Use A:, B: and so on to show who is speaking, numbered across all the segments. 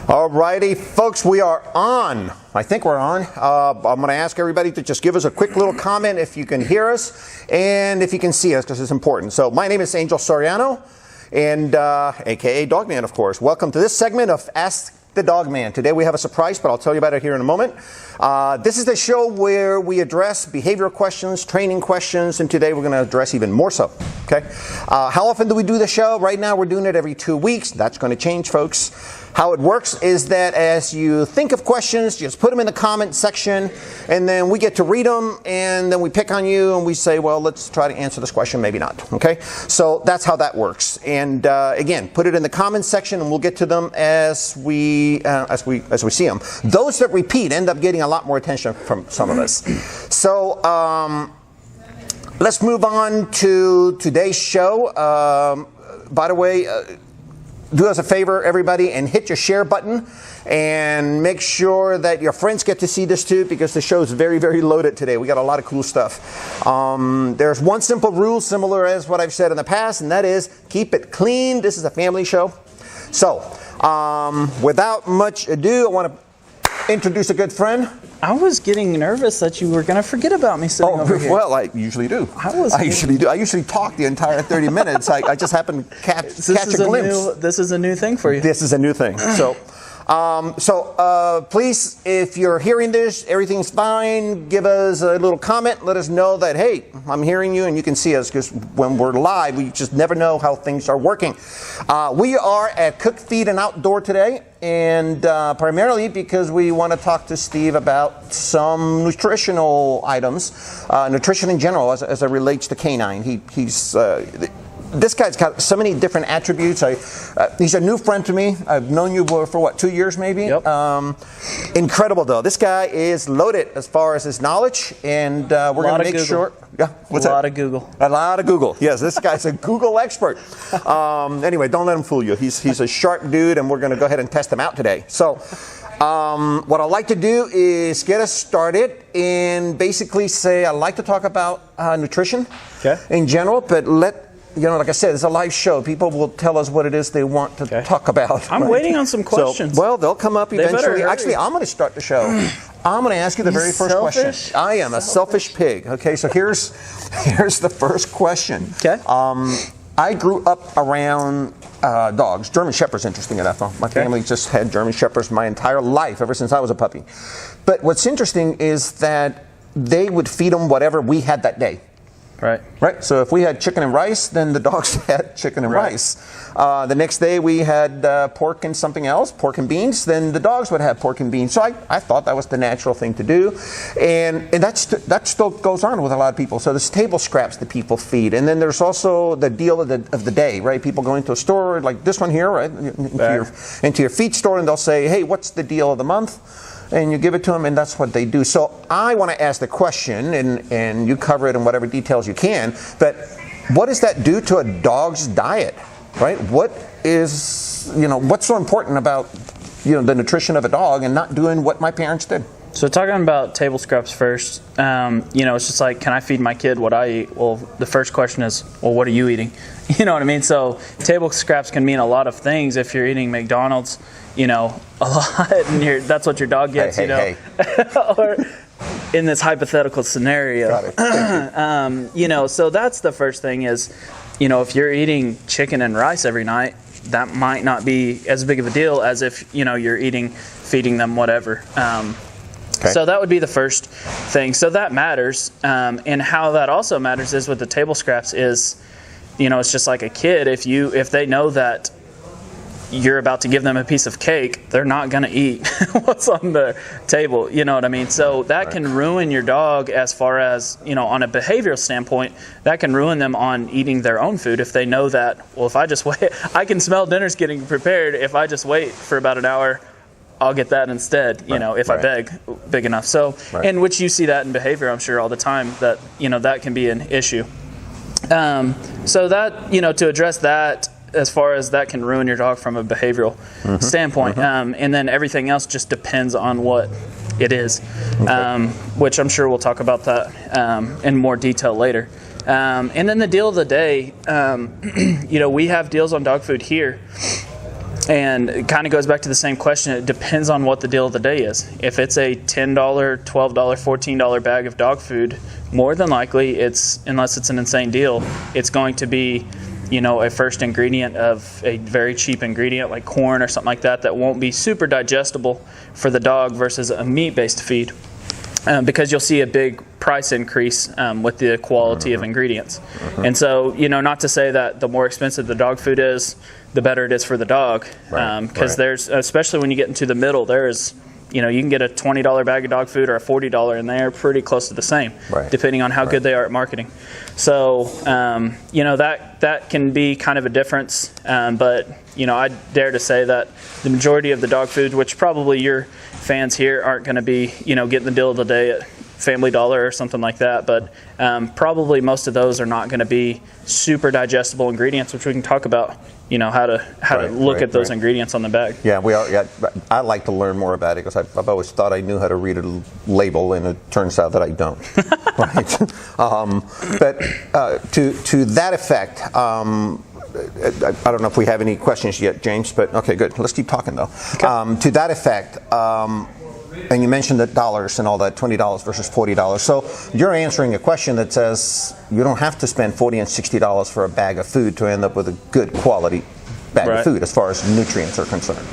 A: Alrighty, folks, we are on. I think we're on. I'm going to ask everybody to just give us a quick little comment if you can hear us and if you can see us, because it's important. So my name is Angel Soriano, and aka DogMan, of course. Welcome to this segment of Ask the DogMan. Today we have a surprise, but I'll tell you about it here in a moment. This is the show where we address behavioral questions, training questions, and today we're going to address even more so. Okay? How often do we do the show? Right now we're doing it every 2 weeks. That's going to change, folks. How it works is that as you think of questions, just put them in the comment section, and then we get to read them, and then we pick on you, and we say, well, let's try to answer this question, maybe not. Okay? So that's how that works. And again, put it in the comment section, and we'll get to them as we see them. Those that repeat end up getting a lot more attention from some of us. So let's move on to today's show. By the way, do us a favor, everybody, and hit your share button and make sure that your friends get to see this too, because the show is very, very loaded today. We got a lot of cool stuff. There's one simple rule, similar as what I've said in the past, and that is keep it clean. This is a family show. So without much ado, I want to introduce a good friend.
B: I was getting nervous that you were going to forget about me sitting over here.
A: Well, I usually do. I usually talk the entire 30 minutes. I just happen to catch a glimpse.
B: This is a new thing for you.
A: This is a new thing. So, please, if you're hearing this, everything's fine, give us a little comment. Let us know that, hey, I'm hearing you and you can see us, because when we're live, we just never know how things are working. We are at Cook, Feed, and Outdoor today, and primarily because we want to talk to Steve about some nutritional items, nutrition in general as it relates to canine. This guy's got so many different attributes. He's a new friend to me. I've known you for what, 2 years maybe?
B: Yep.
A: Incredible though. This guy is loaded as far as his knowledge, and we're going to make sure. Yeah,
B: what's that? A lot of Google.
A: A lot of Google. Yes, this guy's a Google expert. Anyway, don't let him fool you. He's a sharp dude, and we're going to go ahead and test him out today. So, what I'd like to do is get us started and basically say I like to talk about nutrition in general, but like I said, it's a live show. People will tell us what it is they want to talk about.
B: I'm waiting on some questions.
A: So, they'll come up eventually. Actually, I'm going to start the show. I'm going to ask you the very first question. I am a selfish pig. Okay, so here's the first question.
B: Okay.
A: I grew up around dogs. German Shepherds, interesting enough. My family just had German Shepherds my entire life, ever since I was a puppy. But what's interesting is that they would feed them whatever we had that day. Right. So if we had chicken and rice, then the dogs had chicken and rice. The next day we had pork and something else, pork and beans, then the dogs would have pork and beans. So I thought that was the natural thing to do. And that still goes on with a lot of people. So there's table scraps that people feed. And then there's also the deal of the day, right? People go into a store like this one here, right? Into your feed store, and they'll say, hey, what's the deal of the month? And you give it to them, and that's what they do. So I want to ask the question, and you cover it in whatever details you can, but what does that do to a dog's diet, right? What's so important about, the nutrition of a dog and not doing what my parents did?
B: So talking about table scraps first, it's just like, can I feed my kid what I eat? Well, the first question is, well, what are you eating? You know what I mean? So table scraps can mean a lot of things. If you're eating McDonald's, a lot, and that's what your dog gets,
A: hey.
B: Or in this hypothetical scenario.
A: Got it.
B: So that's the first thing is, if you're eating chicken and rice every night, that might not be as big of a deal as if, you're feeding them whatever. So that would be the first thing. So that matters. And how that also matters is with the table scraps is, it's just like a kid. If they know that you're about to give them a piece of cake, they're not going to eat what's on the table. You know what I mean? So that can ruin your dog as far as, on a behavioral standpoint, that can ruin them on eating their own food if they know that, well, if I just wait, I can smell dinner's getting prepared. If I just wait for about an hour, I'll get that instead, if I beg big enough. So, and which you see that in behavior, I'm sure, all the time, that, that can be an issue. So that, to address that, as far as that can ruin your dog from a behavioral standpoint. And then everything else just depends on what it is, which I'm sure we'll talk about that in more detail later. And then the deal of the day, we have deals on dog food here And it kind of goes back to the same question. It depends on what the deal of the day is. If it's a $10, $12, $14 bag of dog food, more than likely, unless it's an insane deal, it's going to be, a first ingredient of a very cheap ingredient like corn or something like that won't be super digestible for the dog versus a meat-based feed. Because you'll see a big price increase with the quality of ingredients. And so, not to say that the more expensive the dog food is, the better it is for the dog. Because there's, especially when you get into the middle, there's, you can get a $20 bag of dog food or a $40 and they're pretty close to the same, depending on how good they are at marketing. So, that can be kind of a difference. But, I dare to say that the majority of the dog food, which probably your fans here aren't going to be, getting the deal of the day at Family Dollar or something like that, but probably most of those are not going to be super digestible ingredients, which we can talk about, how to look at those ingredients on the bag.
A: Yeah, we are. Yeah, I like to learn more about it because I've always thought I knew how to read a label, and it turns out that I don't. Right. But to that effect. I don't know if we have any questions yet, James, but okay, good. Let's keep talking, though. Okay. To that effect, and you mentioned the dollars and all that, $20 versus $40. So you're answering a question that says you don't have to spend $40 and $60 for a bag of food to end up with a good quality bag of food as far as nutrients are concerned.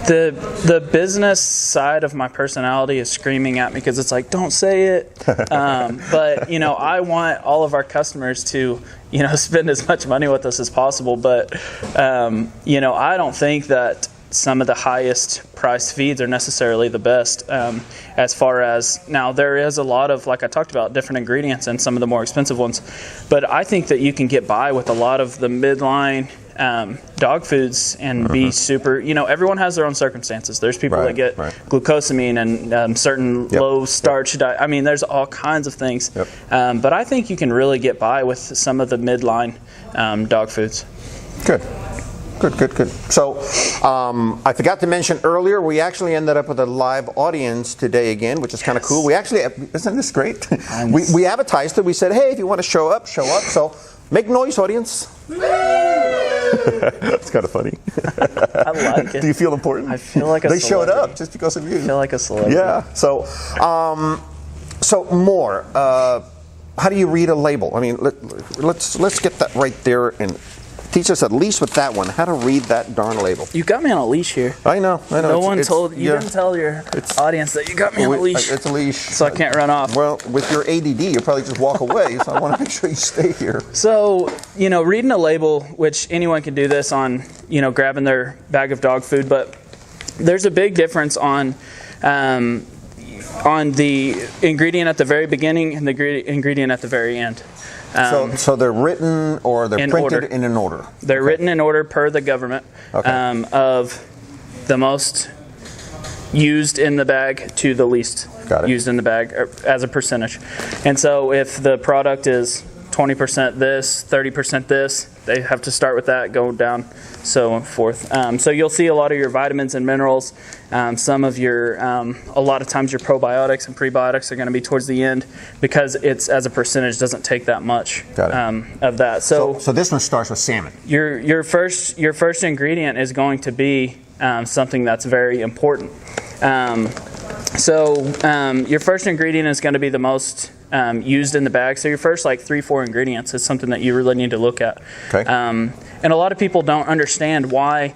B: The business side of my personality is screaming at me because it's like, don't say it. But, I want all of our customers to, spend as much money with us as possible. But, I don't think that some of the highest priced feeds are necessarily the best. As far as, now there is a lot of, like I talked about, different ingredients and some of the more expensive ones. But I think that you can get by with a lot of the midline dog foods and be super, everyone has their own circumstances. There's people that get glucosamine and certain low starch diet. I mean, there's all kinds of things. But I think you can really get by with some of the midline dog foods.
A: Good. So I forgot to mention earlier, we actually ended up with a live audience today again, which is kind of cool. We actually, isn't this great? we advertised it. We said, hey, if you want to show up. So make noise, audience. That's kind of funny.
B: I like it.
A: Do you feel important?
B: I feel like a
A: They
B: celebrity.
A: showed up just because of you.
B: I feel like a celebrity.
A: Yeah. So, more. How do you read a label? I mean, let's get that right there and teach us, at least with that one, how to read that darn label.
B: You got me on a leash here.
A: I know.
B: No one told you. Didn't tell your audience that you got me on a leash.
A: It's a leash.
B: So I can't run off.
A: Well, with your ADD, you'll probably just walk away. So I want to make sure you stay here.
B: So, reading a label, which anyone can do this on, grabbing their bag of dog food, but there's a big difference on the ingredient at the very beginning and the ingredient at the very end.
A: So they're written or they're printed in an order?
B: They're written in order per the government of the most used in the bag to the least used in the bag as a percentage. And so if the product is 20% this, 30% this, they have to start with that, go down, so forth. So you'll see a lot of your vitamins and minerals. Some of your, a lot of times your probiotics and prebiotics are going to be towards the end because it's, as a percentage, doesn't take that much of that. So
A: this one starts with salmon.
B: Your first ingredient is going to be something that's very important. Your first ingredient is going to be the most used in the bag. So your first 3-4 ingredients is something that you really need to look at.
A: Okay.
B: And a lot of people don't understand why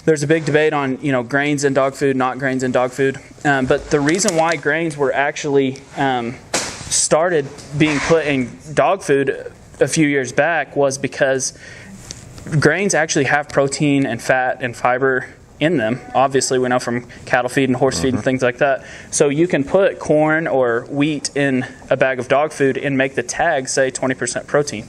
B: there's a big debate on grains in dog food, not grains in dog food. But the reason why grains were actually started being put in dog food a few years back was because grains actually have protein and fat and fiber in them. Obviously, we know from cattle feed and horse feed and things like that. So you can put corn or wheat in a bag of dog food and make the tag say 20% protein.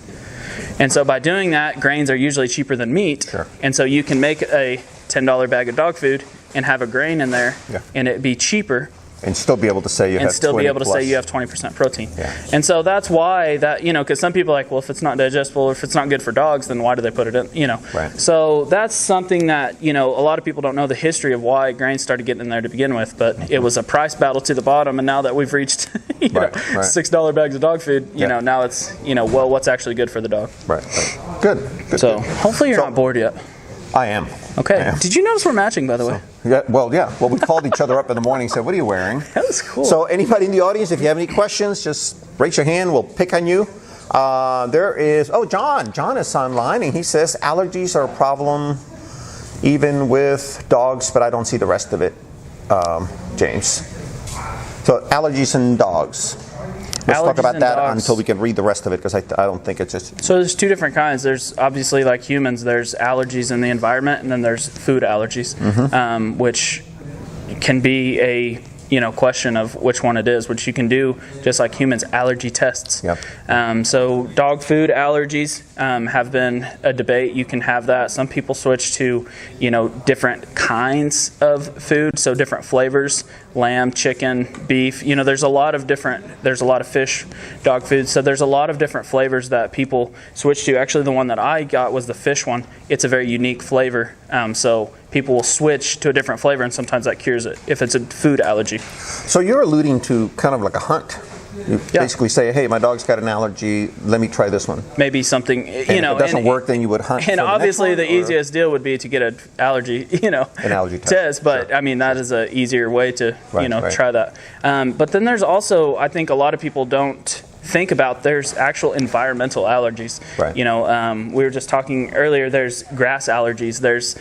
B: And so by doing that, grains are usually cheaper than meat.
A: Sure.
B: And so you can make a $10 bag of dog food and have a grain in there and it be cheaper.
A: And still be able to say you have
B: 20% protein.
A: Yeah.
B: And so that's why that, because some people are like, well, if it's not digestible or if it's not good for dogs, then why do they put it in,
A: Right.
B: So that's something that, a lot of people don't know the history of why grains started getting in there to begin with, but it was a price battle to the bottom. And now that we've reached, $6 bags of dog food, now it's, what's actually good for the dog.
A: Right. Good.
B: So hopefully you're not bored yet.
A: I am.
B: Okay.
A: I am.
B: Did you notice we're matching, by the way?
A: Yeah. Well, we called each other up in the morning and said, "What are you wearing?"
B: That was cool.
A: So anybody in the audience, if you have any questions, just raise your hand. We'll pick on you. There is, John. John is online, and he says allergies are a problem even with dogs, but I don't see the rest of it, James. So allergies in dogs. Let's talk about that until we can read the rest of it, because I don't think it's just...
B: So there's two different kinds. There's obviously, like humans, there's allergies in the environment, and then there's food allergies, which can be a question of which one it is, which you can do just like humans, allergy tests.
A: Yep.
B: So dog food allergies have been a debate. You can have that. Some people switch to different kinds of food, so different flavors: lamb, chicken, beef. There's a lot of fish, dog food. So there's a lot of different flavors that people switch to. Actually, the one that I got was the fish one. It's a very unique flavor. So people will switch to a different flavor, and sometimes that cures it if it's a food allergy.
A: So you're alluding to kind of like a hunt. You basically say, "Hey, my dog's got an allergy. Let me try this one."
B: Maybe something,
A: if it doesn't work, then you would hunt.
B: And
A: for
B: obviously,
A: the
B: easiest deal would be to get an allergy,
A: an allergy
B: test. But
A: sure.
B: I mean, that is an easier way to,
A: right.
B: try that. But then there's also, I think, a lot of people don't think about there's actual environmental allergies.
A: Right.
B: We were just talking earlier. There's grass allergies. There's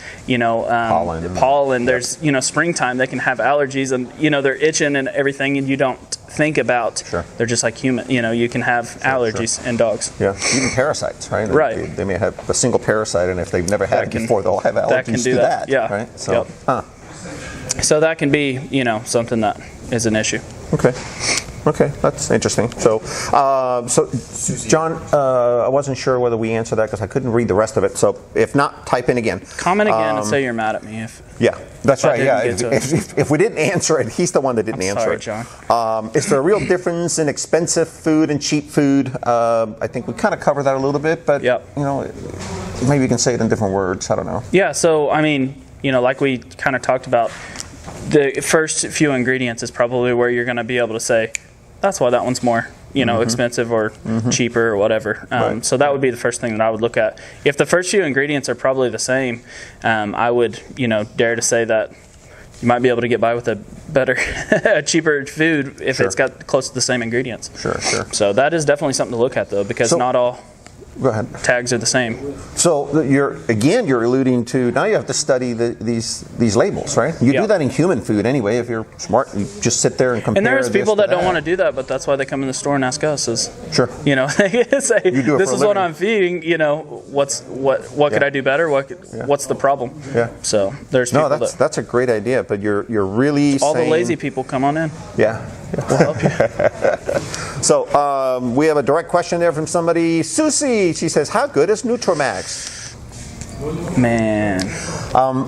B: pollen. There's springtime. They can have allergies, and they're itching and everything, and you don't think about.
A: Sure.
B: They're just like human. You can have allergies in dogs.
A: Yeah, even parasites, right?
B: Right.
A: They may have a single parasite, and if they've never had it before, they'll have allergies to that.
B: Yeah.
A: Right. So.
B: Yep. So that can be something that is an issue.
A: Okay, that's interesting. So John, I wasn't sure whether we answered that because I couldn't read the rest of it. So if not, type in again.
B: Comment again and say you're mad at me.
A: That's right. Yeah, if we didn't answer it, he's the one that didn't answer it.
B: Sorry, John.
A: Is there a real difference in expensive food and cheap food? I think we kind of covered that a little bit, but maybe you can say it in different words. I don't know.
B: Yeah. So I mean, like we kind of talked about, the first few ingredients is probably where you're going to be able to say, that's why that one's more, expensive or cheaper or whatever.
A: Right.
B: So that would be the first thing that I would look at. If the first few ingredients are probably the same, I would, dare to say that you might be able to get by with a better, cheaper food if it's got close to the same ingredients.
A: Sure.
B: So that is definitely something to look at, though, because not all
A: Go ahead.
B: tags are the same.
A: So you're alluding to, now you have to study these labels, right? You do that in human food anyway. If you're smart, you just sit there and compare.
B: And there's people that don't want to do that, but that's why they come in the store and ask us.
A: Sure.
B: They say, this is what I'm feeding. What could I do better? What's the problem?
A: Yeah.
B: So there's people
A: that's a great idea, but you're really
B: all
A: saying,
B: the lazy people come on in.
A: Yeah.
B: We'll help you.
A: So we have a direct question there from somebody. Susie, she says, how good is Nutramax?
B: Man.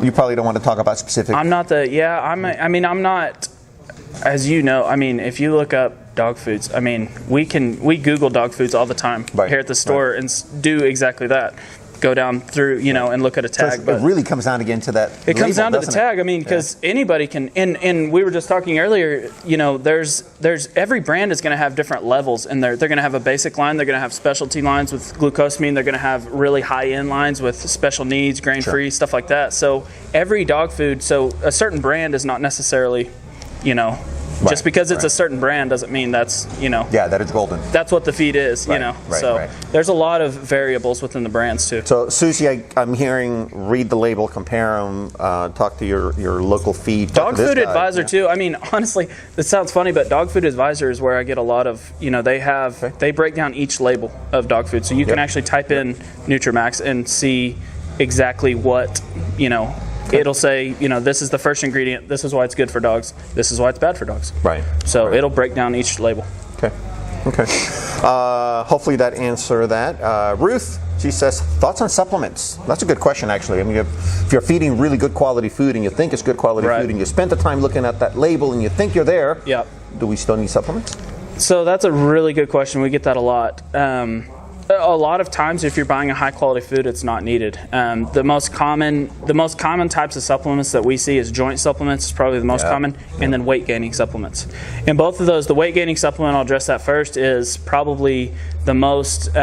A: You probably don't want to talk about specific.
B: I'm not I'm not, as you know, if you look up dog foods, we Google dog foods all the time here at the store and do exactly that. Go down through, and look at a tag.
A: So it really comes down again to that.
B: It comes down to the tag. Because anybody can, and we were just talking earlier. There's every brand is going to have different levels in there. They're going to have a basic line. They're going to have specialty lines with glucosamine. They're going to have really high end lines with special needs, grain free, stuff like that. So every dog food, a certain brand is not necessarily, just because it's a certain brand doesn't mean that's,
A: that it's golden.
B: That's what the feed is, there's a lot of variables within the brands too.
A: So Susie, I'm hearing, read the label, compare them, talk to your local feed.
B: Dog Food Advisor too. Honestly, this sounds funny, but Dog Food Advisor is where I get a lot of, they break down each label of dog food. So you can actually type in Nutramax and see exactly what, it'll say, this is the first ingredient. This is why it's good for dogs. This is why it's bad for dogs.
A: Right.
B: So it'll break down each label.
A: Okay. Hopefully that answered that. Ruth, she says, thoughts on supplements? That's a good question, actually. If you're feeding really good quality food and you think it's good quality food and you spent the time looking at that label and you think you're there, do we still need supplements? So
B: that's a really good question. We get that a lot. A lot of times, if you're buying a high quality food, it's not needed. The most common types of supplements that we see is joint supplements is probably the most common, and then weight gaining supplements. And both of those, the weight gaining supplement, I'll address that first, is probably the most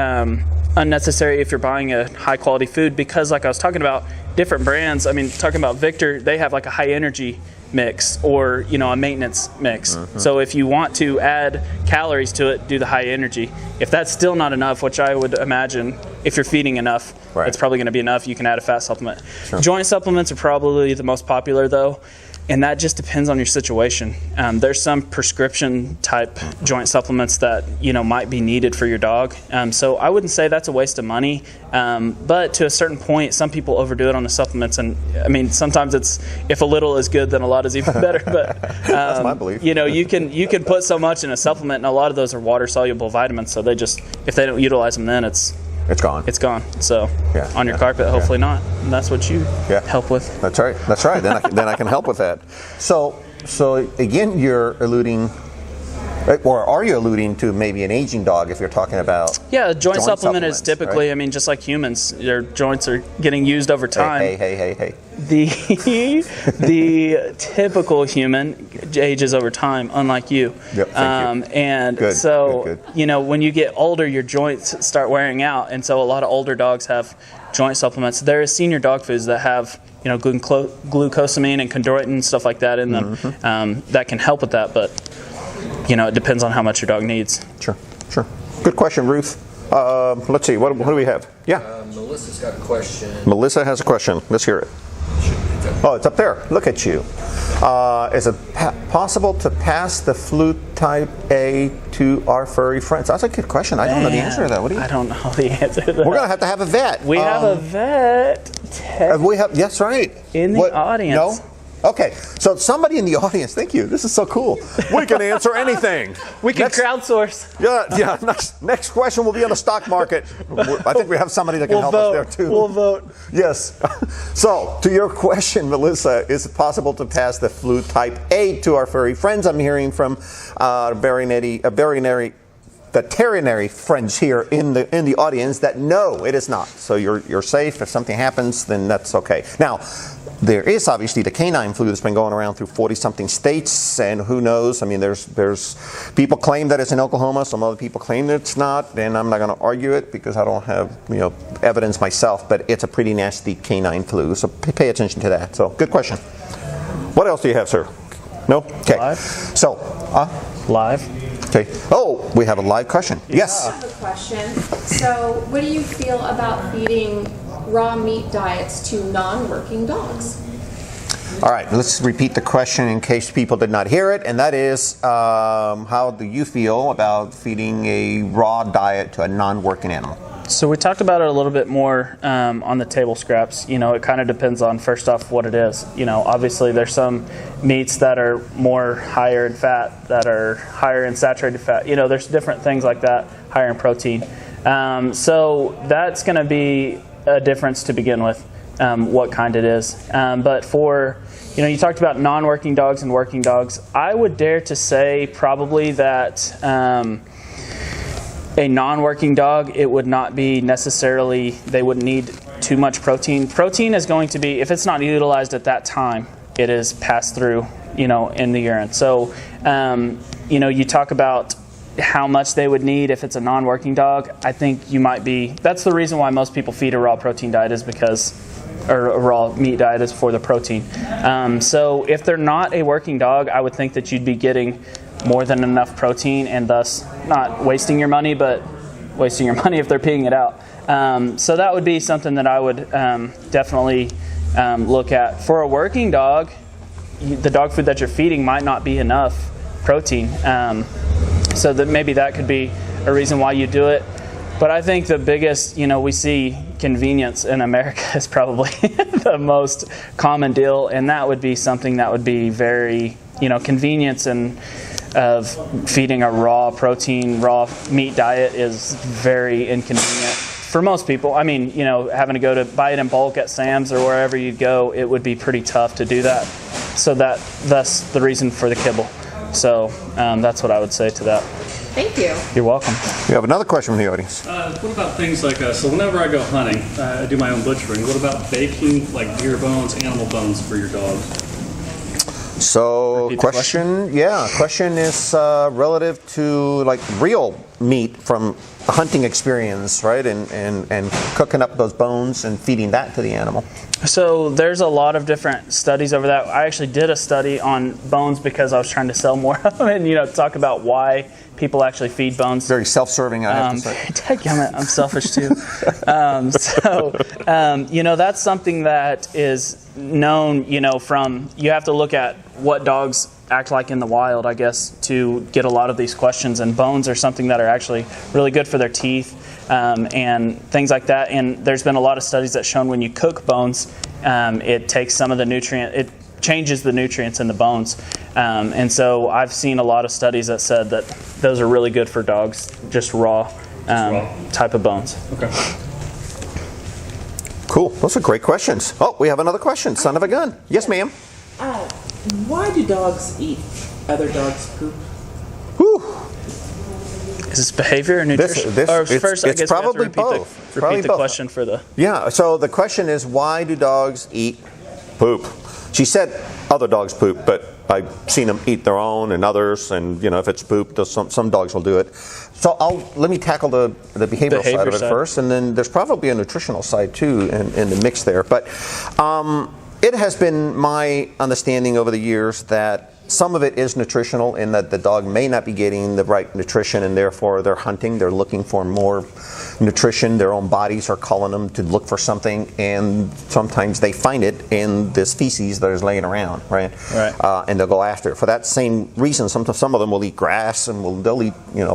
B: unnecessary if you're buying a high quality food, because like I was talking about, different brands, I mean, talking about Victor, they have like a high energy mix or, you know, a maintenance mix. So if you want to add calories to it, do the high energy. If that's still not enough, which I would imagine if you're feeding enough, it's probably going to be enough, you can add a fat supplement. Joint supplements are probably the most popular though, and that just depends on your situation. There's some prescription type joint supplements that, you know, might be needed for your dog. So I wouldn't say that's a waste of money, but to a certain point, some people overdo it on the supplements. And I mean, sometimes it's, if a little is good, then a lot is even better. But
A: that's my belief.
B: You know, you can put so much in a supplement, and a lot of those are water soluble vitamins. So they just, if they don't utilize them, then it's gone. It's gone. So on your carpet, hopefully not. And that's what you help with.
A: That's right. That's right. Then I can help with that. So again, you're alluding, or are you alluding to maybe an aging dog if you're talking about?
B: Yeah, joint supplement is typically, right? I mean, just like humans, their joints are getting used over time.
A: Hey.
B: The typical human ages over time, unlike you.
A: Yep, thank you.
B: And good. You know, when you get older, your joints start wearing out, and so a lot of older dogs have joint supplements. There is senior dog foods that have, you know, glucosamine and chondroitin and stuff like that in them that can help with that, but you know, it depends on how much your dog needs.
A: Sure. Good question, Ruth. Let's see, what do we have? Yeah.
C: Melissa's got a question.
A: Melissa has a question. Let's hear it. Oh, it's up there. Look at you. Is it possible to pass the flu type A to our furry friends? That's a good question. I don't know the answer to that. What do you?
B: I don't know the answer to that.
A: We're going to have a vet.
B: We have a vet.
A: We have, yes, right.
B: In the audience.
A: No? Okay, so somebody in the audience, thank you. This is so cool. We can answer anything.
B: We can crowdsource.
A: Yeah. Next question will be on the stock market. I think we have somebody that can help us there too.
B: We'll vote.
A: Yes. So, to your question, Melissa, is it possible to pass the flu type A to our furry friends? I'm hearing from veterinary friends here in the audience that no, it is not. So you're safe. If something happens, then that's okay. Now, there is obviously the canine flu that's been going around through 40-something states, and who knows? I mean, there's people claim that it's in Oklahoma. Some other people claim that it's not, and I'm not going to argue it because I don't have evidence myself. But it's a pretty nasty canine flu, so pay attention to that. So, good question. What else do you have, sir? No? Okay.
B: Live.
A: So,
B: live.
A: Okay. Oh, we have a live question. Yes.
D: I have a question. So, what do you feel about feeding raw meat diets to non-working dogs?
A: All right, let's repeat the question in case people did not hear it, and that is, how do you feel about feeding a raw diet to a non-working animal?
B: So we talked about it a little bit more on the table scraps. You know, it kind of depends on, first off, what it is. You know, obviously there's some meats that are more higher in fat, that are higher in saturated fat. You know, there's different things like that, higher in protein. So that's going to be a difference to begin with, what kind it is. But for, you know, you talked about non-working dogs and working dogs. I would dare to say probably that a non-working dog, it would not be necessarily, they wouldn't need too much protein. Protein is going to be, if it's not utilized at that time, it is passed through, you know, in the urine. So, you know, you talk about how much they would need if it's a non-working dog. I think you might be, that's the reason why most people feed a raw protein diet is because, or a raw meat diet is for the protein. So if they're not a working dog, I would think that you'd be getting more than enough protein and thus not wasting your money, but wasting your money if they're peeing it out. So that would be something that I would definitely look at. For a working dog, the dog food that you're feeding might not be enough protein. So that maybe that could be a reason why you do it. But I think the biggest, you know, we see convenience in America is probably the most common deal, and that would be something that would be very, you know, convenience and of feeding a raw protein, raw meat diet is very inconvenient for most people. I mean, you know, having to go to buy it in bulk at Sam's or wherever you go, it would be pretty tough to do that. So that's the reason for the kibble. So that's what I would say to that.
D: Thank you.
B: You're welcome.
A: We have another question from the audience.
E: What about things like, so whenever I go hunting, I do my own butchering. What about baking like deer bones, animal bones for your dog?
A: So question is relative to like real meat from a hunting experience, right? And cooking up those bones and feeding that to the animal.
B: So there's a lot of different studies over that. I actually did a study on bones because I was trying to sell more of them and, talk about why people actually feed bones.
A: Very self-serving, I have to say.
B: Dadgummit, I'm selfish too. That's something that is known, from, you have to look at what dogs act like in the wild, I guess, to get a lot of these questions. And bones are something that are actually really good for their teeth and things like that. And there's been a lot of studies that shown when you cook bones, it takes some of the it changes the nutrients in the bones. And so I've seen a lot of studies that said that those are really good for dogs, just raw type of bones.
E: Okay.
A: Cool. Those are great questions. Oh, we have another question. Son of a gun. Yes, ma'am.
F: Why do dogs eat other dogs' poop?
A: Whew.
B: Is this behavior or nutrition?
A: It's probably both.
B: Repeat the question for the...
A: Yeah, so the question is, why do dogs eat poop? She said other dogs poop, but I've seen them eat their own and others, and if it's poop, some dogs will do it. So let me tackle the behavioral side of it first, and then there's probably a nutritional side too in the mix there. But it has been my understanding over the years that some of it is nutritional in that the dog may not be getting the right nutrition, and therefore they're hunting, they're looking for more nutrition. Their own bodies are calling them to look for something, and sometimes they find it in this feces that is laying around, right? And they'll go after it. For that same reason, sometimes some of them will eat grass and they'll eat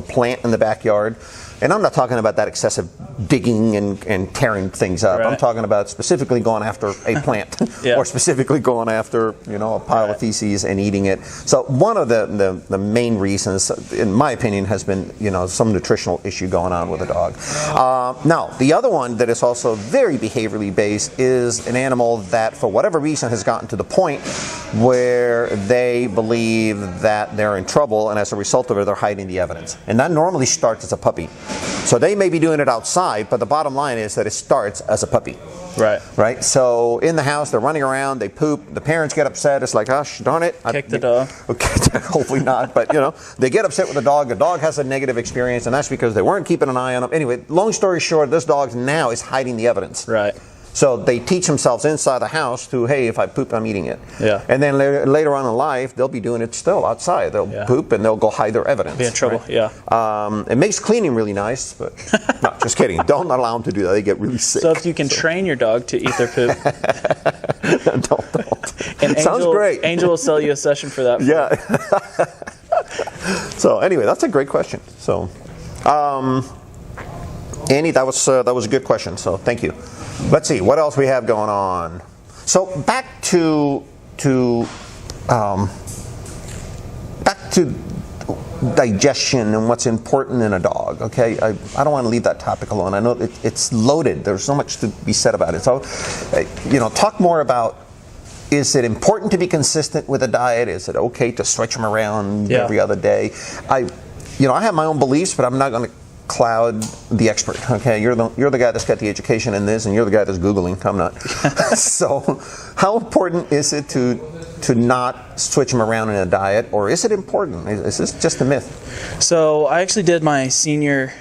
A: plant in the backyard. And I'm not talking about that excessive digging and tearing things up. I'm talking about specifically going after a plant or specifically going after, a pile of feces and eating it. So one of the main reasons, in my opinion, has been, some nutritional issue going on with a dog. Now, the other one that is also very behaviorally based is an animal that, for whatever reason, has gotten to the point where they believe that they're in trouble, and as a result of it, they're hiding the evidence. And that normally starts as a puppy. So they may be doing it outside, but the bottom line is that it starts as a puppy. Right. So in the house, they're running around, they poop, the parents get upset. It's like, gosh, darn it.
B: Kick the dog.
A: Okay, hopefully not. But, they get upset with the dog. The dog has a negative experience, and that's because they weren't keeping an eye on them. Anyway, long story short, this dog now is hiding the evidence.
B: Right.
A: So they teach themselves inside the house to, hey, if I poop, I'm eating it.
B: Yeah.
A: And then later on in life, they'll be doing it still outside. They'll poop and they'll go hide their evidence.
B: Be in trouble,
A: right? It makes cleaning really nice, but no, just kidding. Don't allow them to do that. They get really sick.
B: So if you can train your dog to eat their poop.
A: don't.
B: And
A: Sounds great.
B: Angel will sell you a session for that.
A: Yeah. So anyway, that's a great question. So, Annie, that was a good question. So thank you. Let's see what else we have going on. So back to digestion and what's important in a dog. Okay, I don't want to leave that topic alone. I know it's loaded. There's so much to be said about it. So, talk more about. Is it important to be consistent with a diet? Is it okay to stretch them around every other day? I have my own beliefs, but I'm not going to cloud the expert. Okay, you're the guy that's got the education in this, and you're the guy that's Googling. I'm not. So, how important is it to not switch them around in a diet, or is it important? Is this just a myth?
B: So I actually did my senior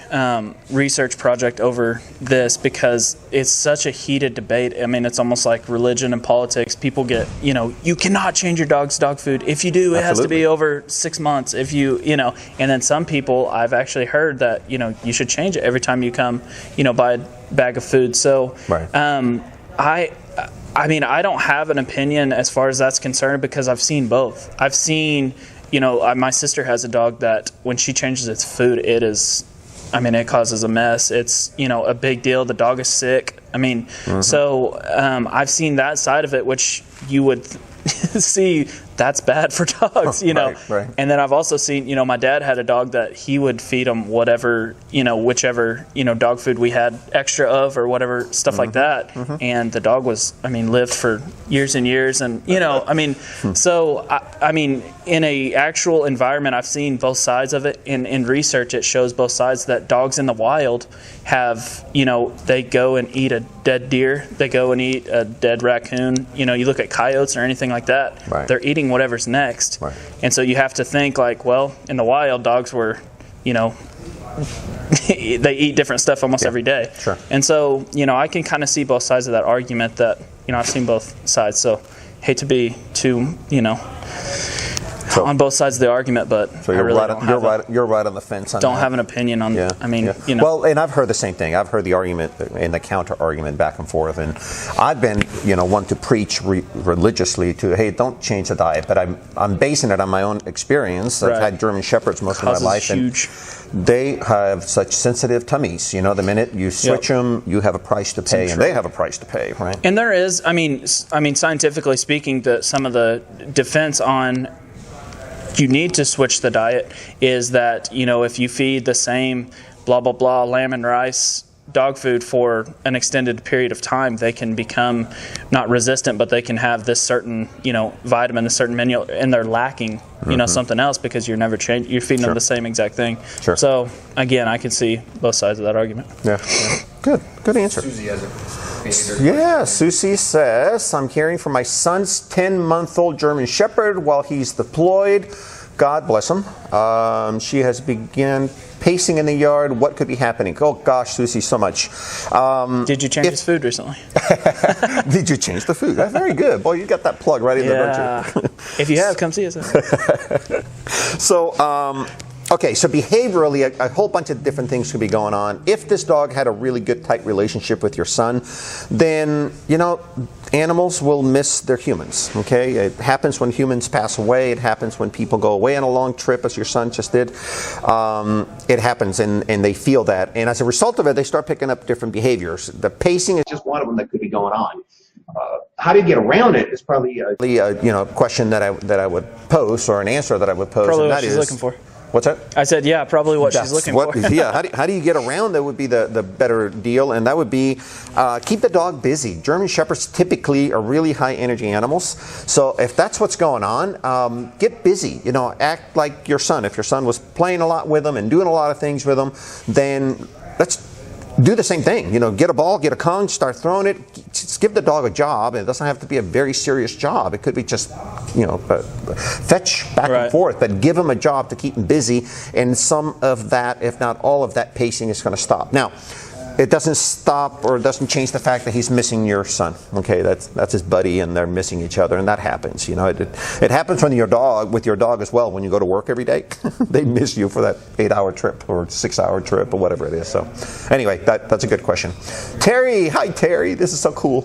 B: research project over this because it's such a heated debate. I mean, it's almost like religion and politics. People get, you cannot change your dog's dog food. If you do, it has to be over 6 months. If you, and then some people, I've actually heard that, you should change it every time you come, buy a bag of food. So I mean, I don't have an opinion as far as that's concerned because I've seen both. I've seen, my sister has a dog that when she changes its food, it causes a mess. It's, a big deal. The dog is sick. I mean, so I've seen that side of it, which you would see that's bad for dogs,
A: Right.
B: And then I've also seen, my dad had a dog that he would feed him whatever, whichever, dog food we had extra of or whatever, stuff like that. And the dog was, lived for years and years. And, so, in a actual environment, I've seen both sides of it. In research, it shows both sides that dogs in the wild have, they go and eat a dead deer. They go and eat a dead raccoon. You look at coyotes or anything like that.
A: Right.
B: They're eating whatever's next.
A: Right.
B: And so you have to think like, well, in the wild, dogs were, they eat different stuff almost every day.
A: Sure.
B: And so, I can kind of see both sides of that argument that, I've seen both sides. So hate to be too, on both sides of the argument, but
A: so you're you're right on the fence on
B: don't
A: that.
B: have an opinion on.
A: Yeah.
B: I mean,
A: yeah. Well, and I've heard the same thing. I've heard the argument and the counter argument back and forth, and I've been, one to preach religiously to, hey, don't change the diet. But I'm basing it on my own experience. I've had German Shepherds most of my life, and they have such sensitive tummies. The minute you switch them, you have a price to pay, and they have a price to pay, right?
B: And there is, I mean, scientifically speaking, some of the defense on you need to switch the diet is that, if you feed the same blah, blah, blah, lamb and rice dog food for an extended period of time, they can become not resistant, but they can have this certain, vitamin, a certain mineral, and they're lacking, something else because you're feeding them the same exact thing.
A: Sure.
B: So, again, I can see both sides of that argument.
A: Yeah. Good answer.
C: Susie has a behavior.
A: Yeah, Susie says, I'm caring for my son's 10-month-old German Shepherd while he's deployed. God bless him. She has begun pacing in the yard. What could be happening? Oh, gosh, Susie, so much.
B: Did you change his food recently?
A: Did you change the food? That's very good. Boy, you got that plug right in there, don't you?
B: If you have, come see us.
A: So, okay, so behaviorally, a whole bunch of different things could be going on. If this dog had a really good, tight relationship with your son, then, animals will miss their humans, okay? It happens when humans pass away. It happens when people go away on a long trip, as your son just did. It happens, and they feel that. And as a result of it, they start picking up different behaviors. The pacing is just one of them that could be going on. How do you get around it is probably a question that I would pose, or an answer that I would pose.
B: Probably
A: and
B: what she's looking for.
A: What's that?
B: I said, yeah, probably what she's looking for.
A: Yeah, how do you get around that would be the better deal, and that would be keep the dog busy. German Shepherds typically are really high energy animals, so if that's what's going on, get busy. Act like your son. If your son was playing a lot with them and doing a lot of things with them, then let's do the same thing. Get a ball, get a cone, start throwing it. Just give the dog a job. It doesn't have to be a very serious job. It could be just, fetch back and forth, but give him a job to keep him busy. And some of that, if not all of that, pacing is going to stop. Now, it doesn't stop or it doesn't change the fact that he's missing your son. Okay, that's his buddy, and they're missing each other, and that happens. It happens with your dog as well. When you go to work every day, they miss you for that 8-hour trip or 6-hour trip or whatever it is. So, anyway, that's a good question. Terry, hi Terry, this is so cool.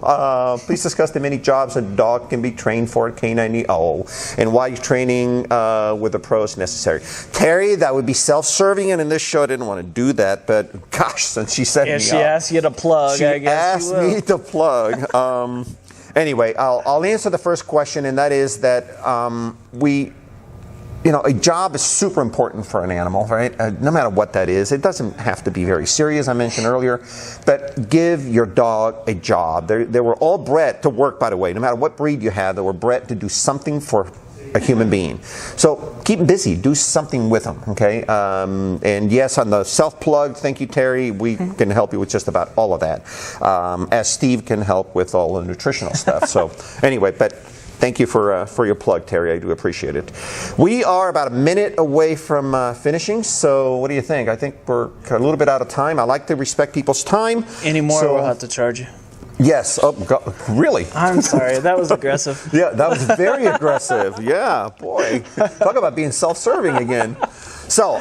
A: Please discuss the many jobs a dog can be trained for at Canine and why training with the pros necessary. Terry, that would be self-serving, and in this show I didn't want to do that, but gosh, since she said.
B: She asked you to plug. I guess
A: she asked me to plug. Anyway, I'll answer the first question, and that is that a job is super important for an animal, right? No matter what that is. It doesn't have to be very serious, I mentioned earlier, but give your dog a job. They were all bred to work, by the way. No matter what breed you have, they were bred to do something for a human being. So keep them busy. Do something with them, okay? And yes, on the self-plug, thank you, Terry. We can help you with just about all of that, as Steve can help with all the nutritional stuff. So anyway, but thank you for your plug, Terry. I do appreciate it. We are about a minute away from finishing, so what do you think? I think we're a little bit out of time. I like to respect people's time.
B: Any more, we'll have to charge you.
A: Yes. Oh, God. Really?
B: I'm sorry. That was aggressive.
A: Yeah, that was very aggressive. Yeah, boy. Talk about being self-serving again. So,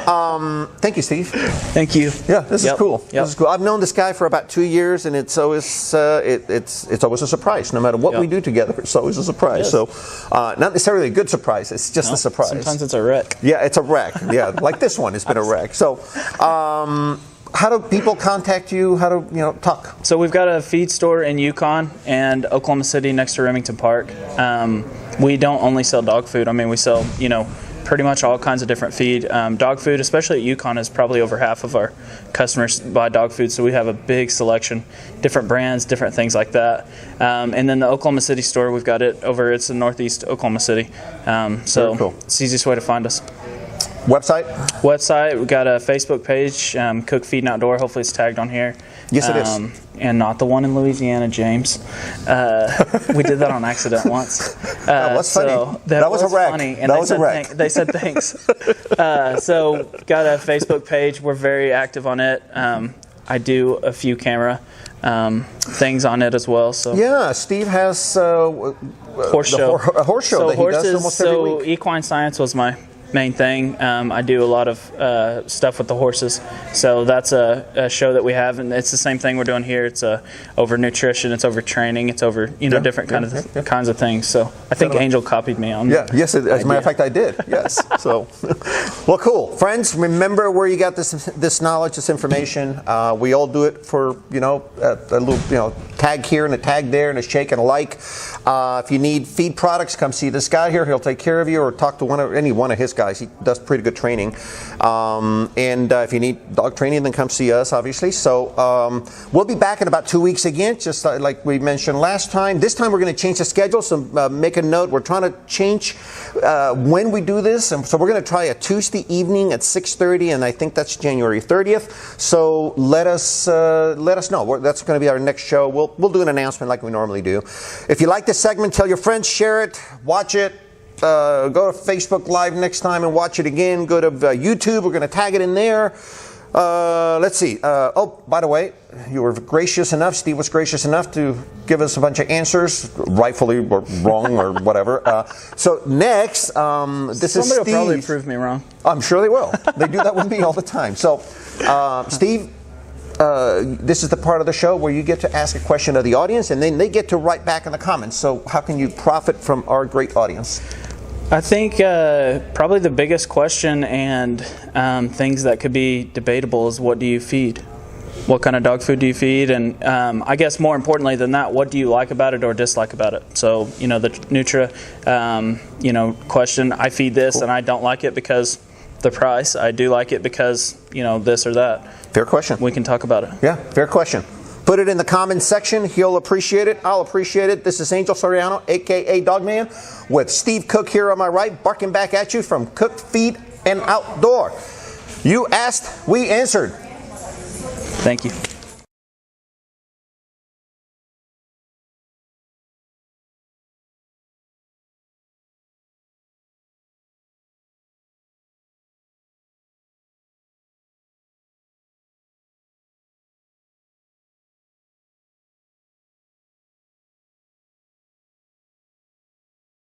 A: thank you, Steve.
B: Thank you.
A: Yeah, this is cool.
B: Yep.
A: This is cool. I've known this guy for about 2 years, and it's always it's always a surprise. No matter what we do together, it's always a surprise. So, not necessarily a good surprise. It's just a surprise.
B: Sometimes it's a wreck.
A: Yeah, it's a wreck. Yeah, like this one. It's been a wreck. So, how do people contact you? How do talk?
B: So we've got a feed store in Yukon and Oklahoma City next to Remington Park. We don't only sell dog food. I mean, we sell pretty much all kinds of different feed. Dog food, especially at Yukon, is probably over half of our customers buy dog food. So we have a big selection, different brands, different things like that. And then the Oklahoma City store, we've got it over. It's in Northeast Oklahoma City. So
A: cool.
B: It's the easiest way to find us.
A: Website?
B: We've got a Facebook page, Cook Feed and Outdoor. Hopefully it's tagged on here.
A: Yes, it is.
B: And not the one in Louisiana, James. We did that on accident once.
A: That's funny.
B: So
A: That was a wreck.
B: Funny, and
A: That
B: they
A: was a
B: said
A: wreck.
B: They said thanks. So got a Facebook page. We're very active on it. I do a few camera things on it as well. So
A: Yeah, Steve has
B: horse show.
A: A horse show
B: So
A: that he does
B: horses.
A: almost every
B: So
A: week.
B: equine science was my main thing. I do a lot of stuff with the horses. So that's a show that we have, and it's the same thing we're doing here. It's over nutrition, it's over training, it's over different kinds of things. So I think Angel copied me on.
A: Yeah, yes, as a matter of fact, I did. Yes. So, well, cool. Friends, remember where you got this knowledge, this information. We all do it for, a little, tag here and a tag there and a shake and a like. If you need feed products, come see this guy here. He'll take care of you, or talk to any one of his guys. He does pretty good training. And if you need dog training, then come see us, obviously. So we'll be back in about 2 weeks again, just like we mentioned last time. This time we're going to change the schedule, so make a note. We're trying to change when we do this. And so we're going to try a Tuesday evening at 6:30, and I think that's January 30th. So let us know. That's going to be our next show. We'll do an announcement like we normally do. If you like this segment, tell your friends, share it, watch it. Go to Facebook Live next time and watch it again. Go to YouTube. We're going to tag it in there. Let's see. Oh, by the way, you were gracious enough. Steve was gracious enough to give us a bunch of answers, rightfully or wrong or whatever. So next, this is Steve.
B: Somebody will probably prove me wrong.
A: I'm sure they will. They do that with me all the time. So, Steve, this is the part of the show where you get to ask a question of the audience, and then they get to write back in the comments. So how can you profit from our great audience?
B: I think probably the biggest question and things that could be debatable is, what do you feed? What kind of dog food do you feed? And I guess more importantly than that, what do you like about it or dislike about it? So, the Nutra, question, I feed this and I don't like it because the price. I do like it because, this or that.
A: Fair question.
B: We can talk about it.
A: Yeah, fair question. Put it in the comments section. He'll appreciate it. I'll appreciate it. This is Angel Soriano, a.k.a. DogMan, with Steve Cook here on my right, barking back at you from Cook, Feed, and Outdoor. You asked, we answered.
B: Thank you.